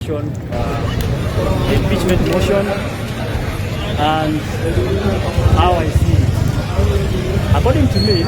The impeachment motion and how I see it. According to me,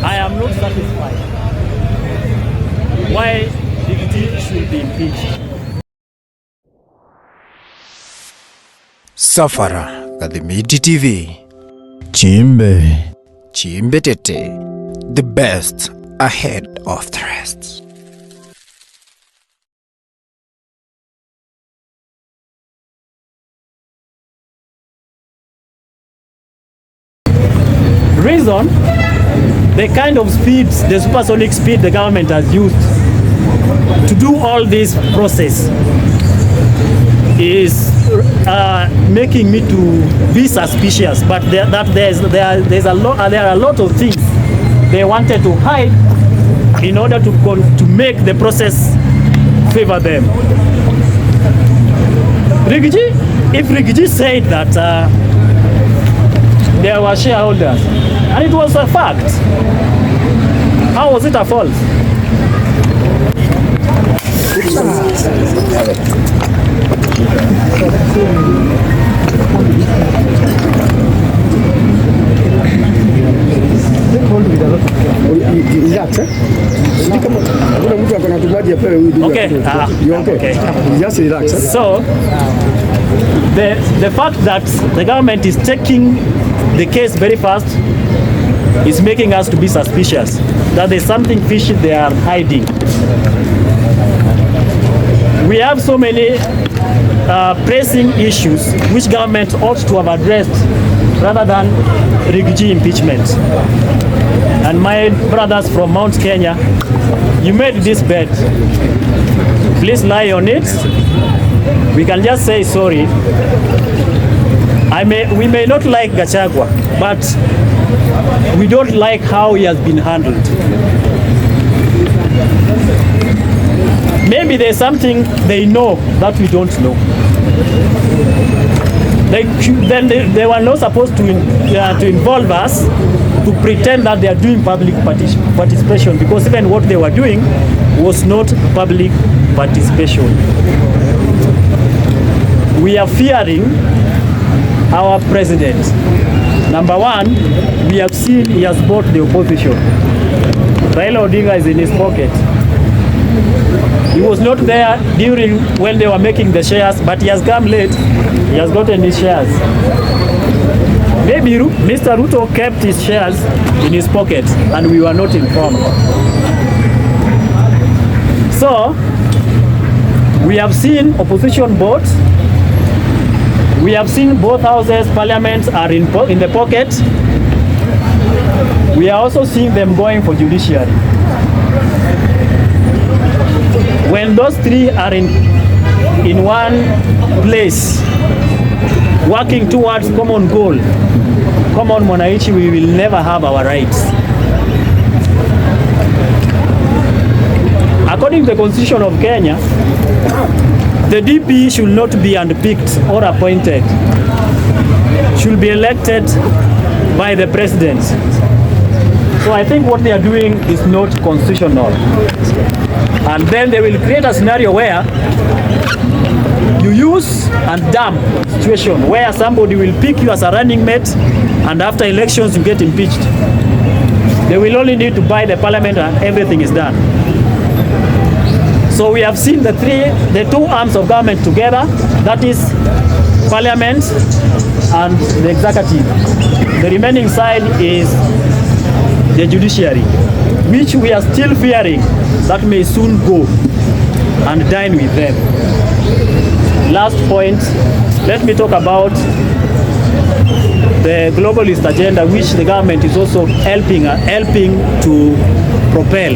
I am not satisfied why Ruto should be impeached. Safara Kadhimiti TV. Chimbe Tete. The best ahead of the rest. Reason, the kind of speeds, the supersonic speed the government has used to do all this process is making me to be suspicious. But there are a lot of things they wanted to hide in order to make the process favor them. If Rigiji said that there were shareholders, and it was a fact, how was it a false? Okay. Just relax. So the fact that the government is taking the case very fast is making us to be suspicious that there's something fishy they are hiding. We have so many pressing issues which government ought to have addressed rather than Rigiji impeachment. And my brothers from Mount Kenya, you made this bet. Please lie on it. We can just say sorry. We may not like Gachagua, but we don't like how he has been handled. Maybe there's something they know that we don't know. They were not supposed to involve us to pretend that they are doing public participation, because even what they were doing was not public participation. We are fearing our president. Number one, we have seen he has bought the opposition. Raila Odinga is in his pocket. He was not there during when they were making the shares, but he has come late. He has gotten his shares. Maybe Mr. Ruto kept his shares in his pocket and we were not informed. So, we have seen opposition votes. We have seen both houses, parliaments are in the pocket. We are also seeing them going for judiciary. When those three are in one place, working towards common goal, common mwananchi, we will never have our rights. According to the Constitution of Kenya, the DP should not be unpicked or appointed, should be elected by the president. So I think what they are doing is not constitutional. And then they will create a scenario where you use and dump situation where somebody will pick you as a running mate and after elections you get impeached. They will only need to buy the parliament and everything is done. So we have seen the two arms of government together, that is parliament and the executive. The remaining side is the judiciary, which we are still fearing that may soon go and dine with them. Last point, let me talk about the globalist agenda, which the government is also helping to propel.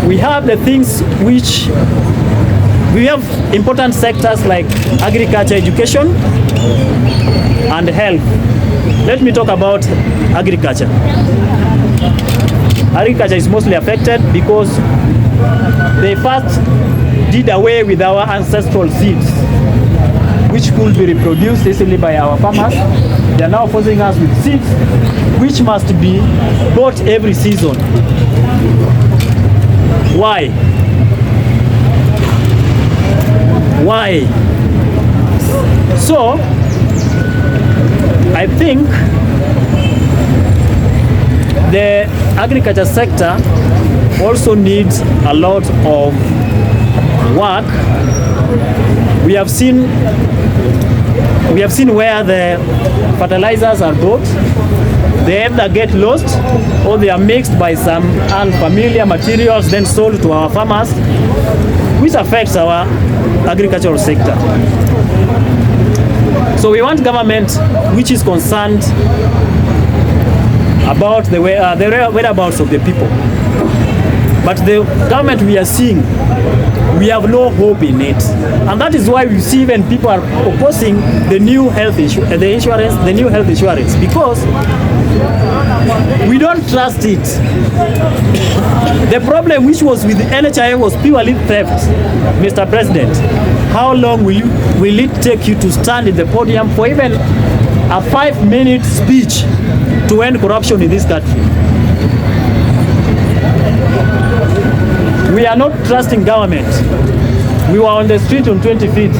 We have the things which we have important sectors like agriculture, education, and health. Let me talk about agriculture. Agriculture is mostly affected because they first did away with our ancestral seeds, which could be reproduced easily by our farmers. They are now forcing us with seeds which must be bought every season. Why? Why? So I think the agriculture sector also needs a lot of work. We have seen where the fertilizers are bought. They either get lost or they are mixed by some unfamiliar materials then sold to our farmers, which affects our agricultural sector. So we want government which is concerned about the whereabouts of the people. But the government we are seeing, we have no hope in it. And that is why we see even people are opposing the new health insurance, because we don't trust it. The problem which was with the NHIF was purely theft, Mr. President. How long will it take you to stand in the podium for even a 5-minute speech to end corruption in this country? We are not trusting government. We were on the street on 25th.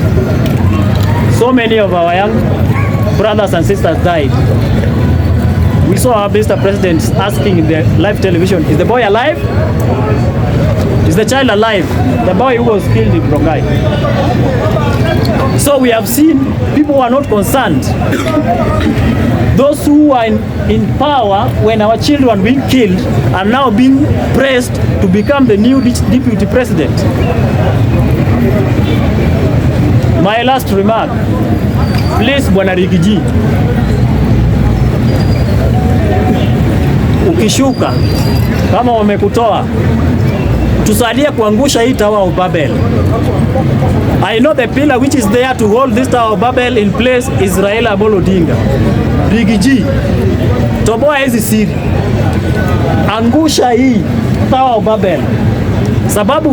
So many of our young brothers and sisters died. We saw our Mr. President asking in the live television, is the boy alive? Is the child alive? The boy who was killed in Rongai. So we have seen people who are not concerned. Those who are in power when our children are being killed are now being praised to become the new deputy president. My last remark, please Bwana Rigiji, ukishuka kama wamekutoa, tusaidie kuangusha hii Tower of Babel. I know the pillar which is there to hold this Tower of Babel in place is Raila Amolo Odinga. Rigiji, toboa hizi siri, angusha hii Tower of Babel. Sababu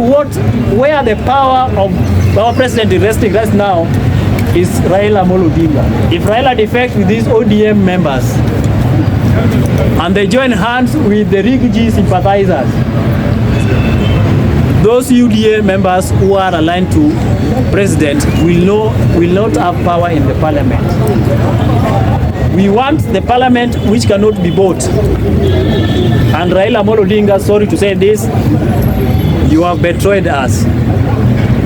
where the power of our president is resting right now is Raila Amolo Odinga. If Raila defects with these ODM members and they join hands with the Rigiji sympathizers, those UDA members who are aligned to president will not have power in the parliament. We want the parliament which cannot be bought. And Raila Amolo Odinga, sorry to say this, you have betrayed us.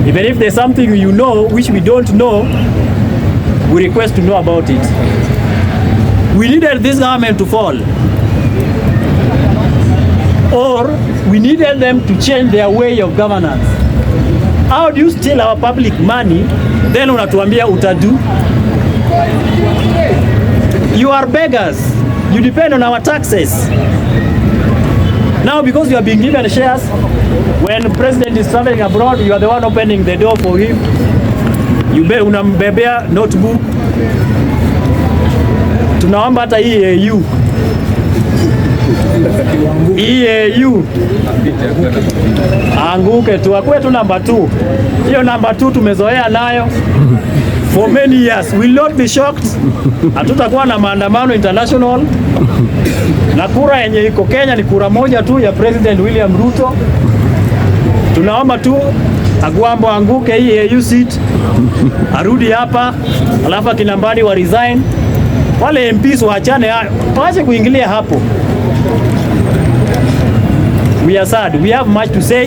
Even if there's something you know which we don't know, we request to know about it. We needed this government to fall, or we needed them to change their way of governance. How do you steal our public money, then unatuambia utadu? You are beggars. You depend on our taxes. Now because you are being given shares, when the president is traveling abroad, you are the one opening the door for him. Unambebea notebook. Tunaomba hata EAU anguke tu, akwe tu namba 2. Hiyo namba 2 tumezoea nayo for many years. Will not be shocked. Hatutakuwa na maandamano international. Na kura yenye iko Kenya ni kura moja tu ya President William Ruto. Tunaomba tu Agwambo anguke hii AU seat, arudi hapa, alafu Kinambani wa resign. Wale MPs waachane, waache kuingilia hapo. We are sad. We have much to say,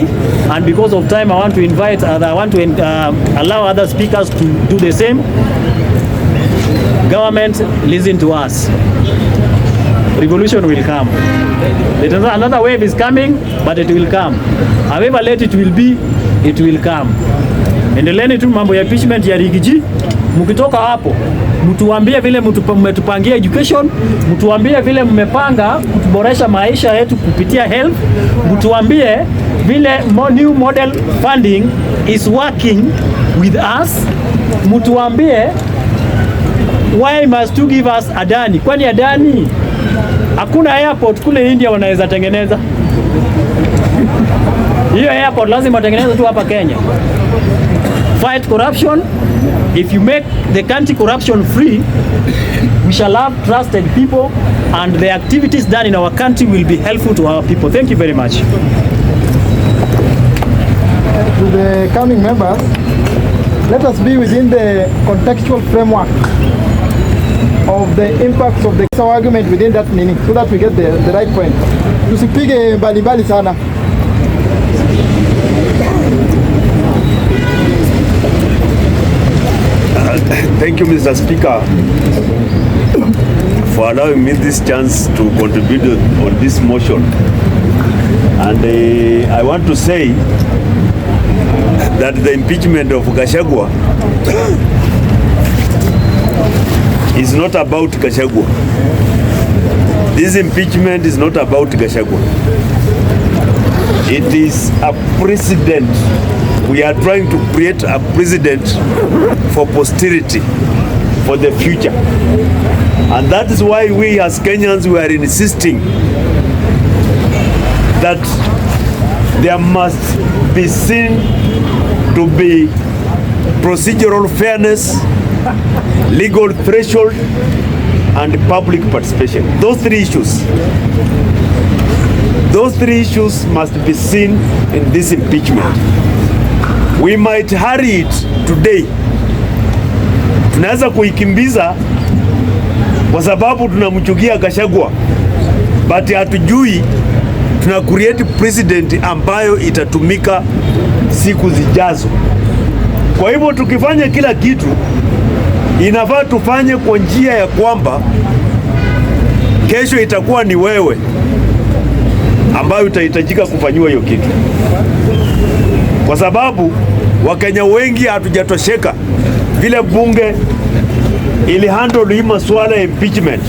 and because of time, I want to allow other speakers to do the same. Government, listen to us. Revolution will come. Another wave is coming, but it will come. However late it will be, it will come. Endeleeni tu mambo ya impeachment ya Rigiji. Mkitoka hapo, mtuambie vile mmetupangia education, mtuambie vile mmepanga kutuboresha maisha yetu kupitia health, mtuambie vile new model funding is working with us, mtuambie why must you give us Adani? Kwani Adani hakuna airport kule India wanaweza tengeneza? Hiyo airport lazima tengeneza tu hapa Kenya. Fight corruption. If you make the country corruption free, we shall have trusted people, and the activities done in our country will be helpful to our people. Thank you very much. To the coming members, let us be within the contextual framework of the impacts of the argument within that meaning, so that we get the right point. Tusipige mbalimbali sana. Thank you, Mr. Speaker, for allowing me this chance to contribute on this motion. And I want to say that the impeachment of Gachagua is not about Gachagua. This impeachment is not about Gachagua. It is a precedent. We are trying to create a precedent for posterity, for the future. And that is why we as Kenyans, we are insisting that there must be seen to be procedural fairness, legal threshold, and public participation. Those three issues must be seen in this impeachment. We might hurry it today. Tunaweza kuikimbiza kwa sababu tunamchukia Gachagua, but hatujui tuna create president ambayo itatumika siku zijazo. Kwa hivyo tukifanya kila kitu, inafaa tufanye kwa njia ya kwamba kesho itakuwa ni wewe ambayo utahitajika kufanyiwa hiyo kitu, kwa sababu Wakenya wengi hatujatosheka vile bunge ili handle hii masuala ya impeachment.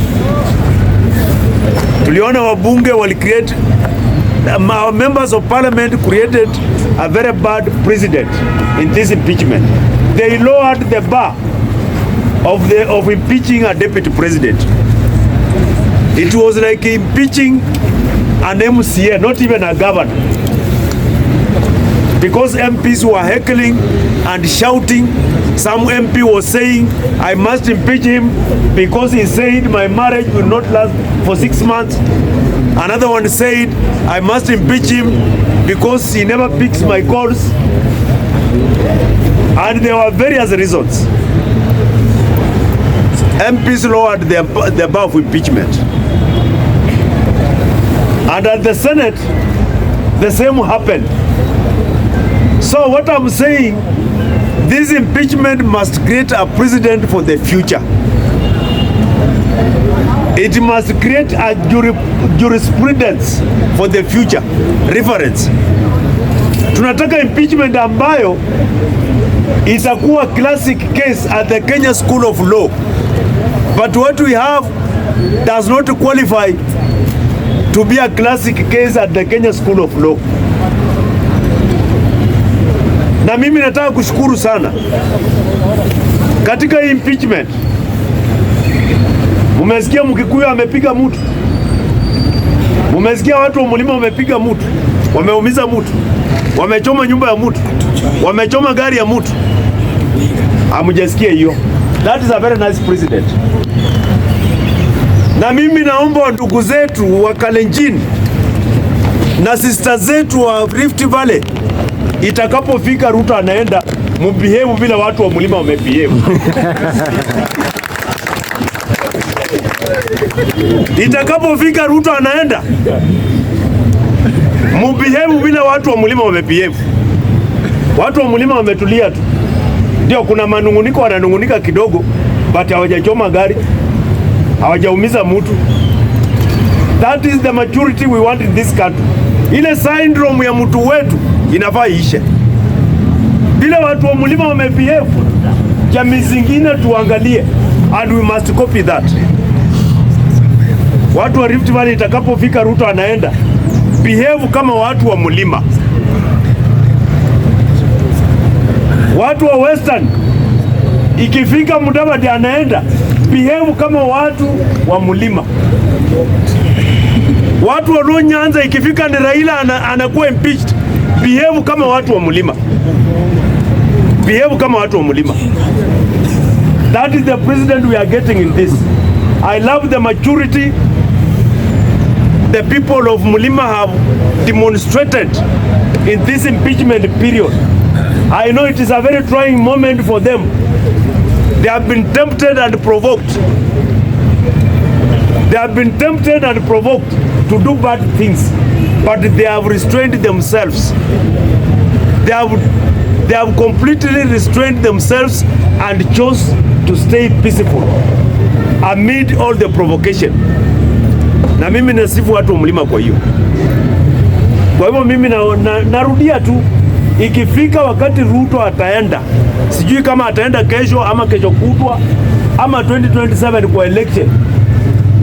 Tuliona wabunge wali create, members of parliament created a very bad precedent in this impeachment. They lowered the bar of impeaching a deputy president. It was like impeaching an MCA, not even a governor, because MPs were heckling and shouting. Some MP was saying, I must impeach him because he said my marriage will not last for 6 months. Another one said, I must impeach him because he never picks my calls. And there were various reasons. MPs lowered the bar of impeachment. And at the Senate, the same happened. So what I'm saying, this impeachment must create a precedent for the future. It must create a jurisprudence for the future, reference. Tunataka impeachment ambayo itakuwa classic case at the Kenya School of Law. But what we have does not qualify to be a classic case at the Kenya School of Law. Na mimi nataka kushukuru sana katika impeachment. Mumesikia Mkikuyu amepiga mtu, mumesikia watu wa Mlima wamepiga mtu, wameumiza mtu, wamechoma nyumba ya mtu, wamechoma gari ya mtu. Hamjasikia hiyo? That is a very nice president. Na mimi naomba ndugu zetu wa Kalenjin na sister zetu wa Rift Valley, itakapofika Ruto anaenda, mbehave vile watu wa Mlima wamebehave. Itakapofika Ruto anaenda, mbehave vile watu wa Mlima wamebehave. Watu wa Mlima wametulia tu. Ndio kuna manunguniko, wananungunika kidogo, but hawajachoma gari, hawajaumiza mtu. That is the maturity we want in this country. Ile syndrome ya mtu wetu inafaa ishe. Bila watu wa Mlima wamebehave, jamii zingine tuangalie, and we must copy that. Watu wa Rift Valley, itakapofika Ruto anaenda, behave kama watu wa Mlima. Watu wa Western, ikifika Mudavadi anaenda, behave kama watu wa Mlima. Watu wa Nyanza, ikifika ni Raila anakuwa impeached, behave kama watu wa Mlima. Behave kama watu wa Mlima. That is the president we are getting in this. I love the maturity the people of Mlima have demonstrated in this impeachment period. I know it is a very trying moment for them. They have been tempted and provoked. They have been tempted and provoked to do bad things, but they have restrained themselves. They have completely restrained themselves and chose to stay peaceful amid all the provocation. Na mimi nasifu watu wa mlima kwa hiyo. Kwa hivyo mimi narudia tu, ikifika wakati Ruto ataenda, sijui kama ataenda kesho ama kesho kutwa ama 2027 kwa election,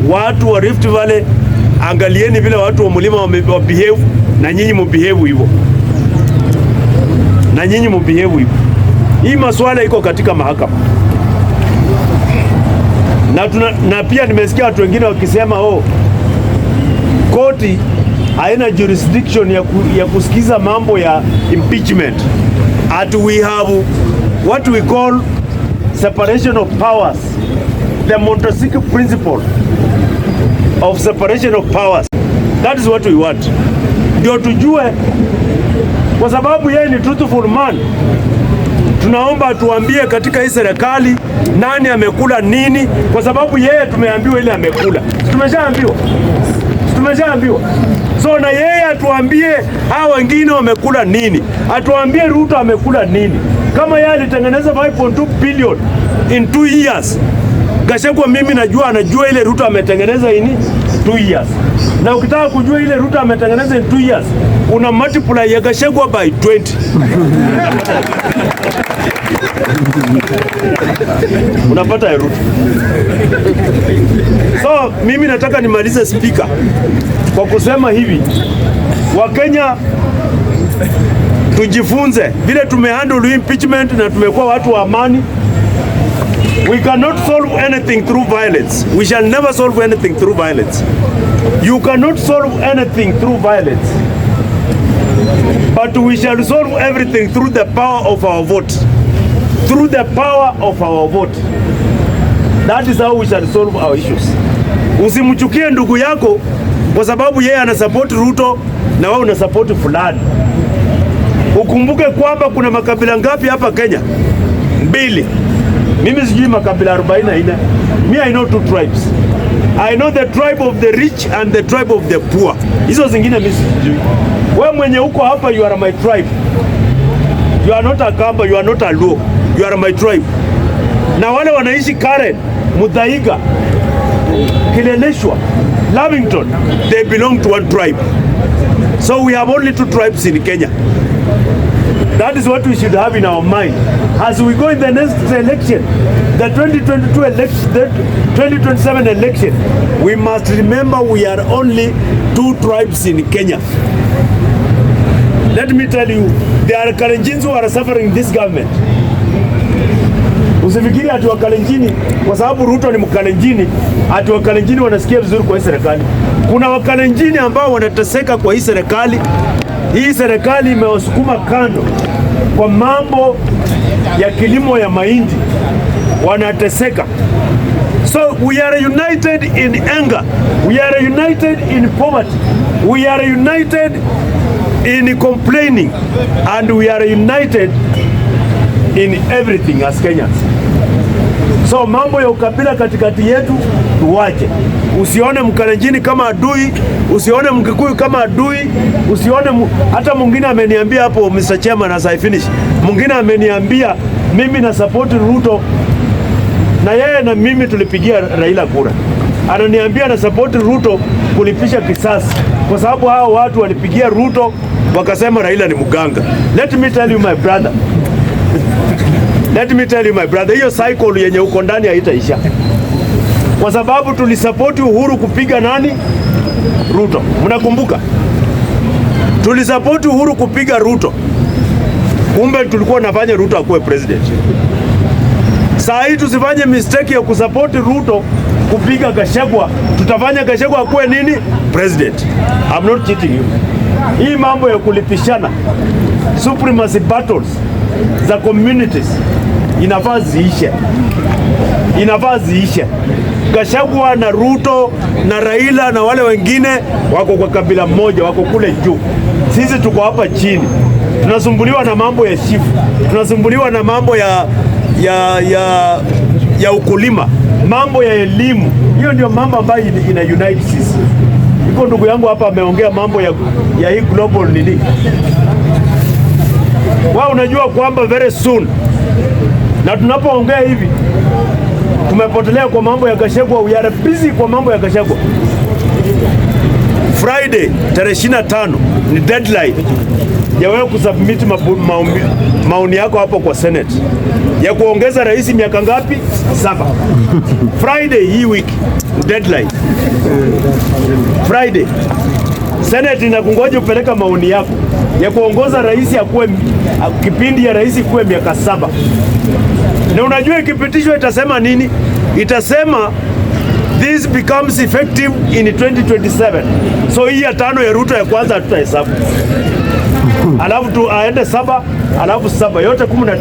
watu wa Rift Valley, angalieni vile watu wa mlima wa behave, na nyinyi mbehave hivyo. Na nyinyi mbehave hivyo. Hii masuala iko katika mahakama. Na pia nimesikia watu wengine wakisema koti haina jurisdiction ya kusikiza mambo ya impeachment. We have what we call separation of powers, the Montesquieu principle of separation of powers. That is what we want. Ndio tujue, kwa sababu yeye ni truthful man. Tunaomba tuambie katika hii serikali nani amekula nini, kwa sababu yeye tumeambiwa ile amekula. Tumeshaambiwa. So na yeye atuambie hao wengine wamekula nini. Atuambie Ruto amekula nini. Kama yeye alitengeneza 5.2 billion in 2 years. Gachagua mimi anajua ile Ruto ametengeneza ini 2 years. Na ukitaka kujua ile Ruto ametengeneza in 2 years, una multiply ya Gachagua by 20. Unapata ya Ruto. So mimi nataka nimalize speaker kwa kusema hivi, Wakenya tujifunze vile tumehandle impeachment na tumekuwa watu wa amani. We cannot solve anything through violence. We shall never solve anything through violence. You cannot solve anything through violence. But we shall solve everything through the power of our vote. Through the power of our vote. That is how we shall solve our issues. Usimchukie ndugu yako kwa sababu yeye ana support Ruto na wewe una support fulani. Ukumbuke kwamba kuna makabila ngapi hapa Kenya? 2. Mimi sijui makabila 44. Me, I know 2 tribes. I know the tribe of the rich and the tribe of the poor. Hizo zingine mimi sijui. Wewe mwenye uko hapa, you are my tribe. You are not a Kamba, you are not a Luo. You are my tribe. Na wale wanaishi Karen, Muthaiga, Kileleshwa, Lavington, they belong to one tribe. So we have only 2 tribes in Kenya. That is what we should have in our mind. As we go in the next election, the 2022 election, the 2027 election, we must remember we are only 2 tribes in Kenya. Let me tell you, there are Kalenjins who are suffering this government. Usifikiri ati Wakalenjini kwa sababu Ruto ni Mkalenjini, ati Wakalenjini wanasikia vizuri kwa hii serikali. Kuna Wakalenjini ambao wanateseka kwa hii serikali. Hii serikali imewasukuma kando kwa mambo ya kilimo ya mahindi, wanateseka. So we are united in anger, we are united in poverty, we are united in complaining, and we are united in everything as Kenyans. So mambo ya ukabila katikati yetu tuwache. Usione Mkalenjini kama adui, usione Mkikuyu kama adui, usione hata mwingine ameniambia hapo, Mr. Chairman, as I finish, mwingine ameniambia mimi na support Ruto, na yeye na mimi tulipigia Raila kura. Ananiambia na support Ruto kulipisha kisasi kwa sababu hao watu walipigia Ruto wakasema Raila ni mganga. Let me tell you my brother. Let me tell you my brother, hiyo cycle yenye uko ndani haitaisha. Kwa sababu tulisupport Uhuru kupiga nani? Ruto. Mnakumbuka? Tulisupport Uhuru kupiga Ruto. Kumbe tulikuwa nafanya Ruto akuwe president. Saa hii tusifanye mistake ya kusupport Ruto kupiga Gachagua. Tutafanya Gachagua akuwe nini? President. I'm not cheating you. Hii mambo ya kulipishana, supremacy battles za communities inafaa ziishe. Inafaa ziishe. Gachagua na Ruto na Raila na wale wengine wako kwa kabila moja, wako kule juu. Sisi tuko hapa chini. tunasumbuliwa na mambo ya shifu, tunasumbuliwa na mambo ya ukulima, mambo ya elimu. Hiyo ndio mambo ambayo ina unite sisi. Iko ndugu yangu hapa ameongea mambo ya hii global nini. Wao unajua kwamba very soon, na tunapoongea hivi tumepotelea kwa mambo ya Gachagua, we are busy kwa mambo ya Gachagua. Friday tarehe 25 ni deadline ya wewe kusubmit maoni yako hapo kwa Senate ya kuongeza rais miaka ngapi? 7. Friday hii wiki deadline. Friday Senate inakungoja upeleka maoni yako ya kuongoza rais akuwe kipindi ya rais kuwe miaka 7. Na unajua ikipitishwa itasema nini? Itasema this becomes effective in 2027. So hii ya 5 ya Ruto ya kwanza tutahesabu. Alafu tu aende 7, alafu 7 yote 19.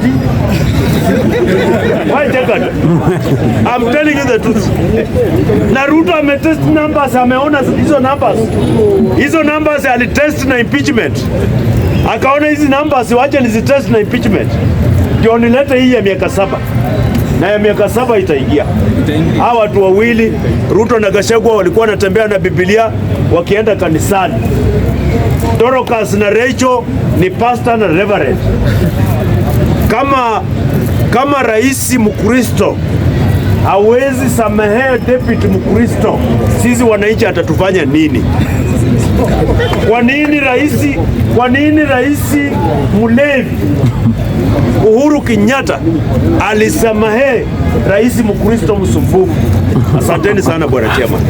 Why take it? I'm telling you the truth. Na Ruto ametest numbers, ameona hizo numbers. Hizo numbers alitest na impeachment. Akaona hizi numbers wacha nizitest na impeachment. Ndio nilete hii ya miaka 7. Na ya miaka 7 itaingia. Hawa watu wawili Ruto na Gachagua walikuwa wanatembea na Biblia wakienda kanisani. Dorcas na Rachel ni pastor na reverend. Kama rais Mkristo hawezi samehe deputy Mkristo, sisi wananchi atatufanya nini? Kwa nini rais mlevi Uhuru Kenyatta alisamehe rais Mkristo msumbufu? Asanteni sana bwana Chairman.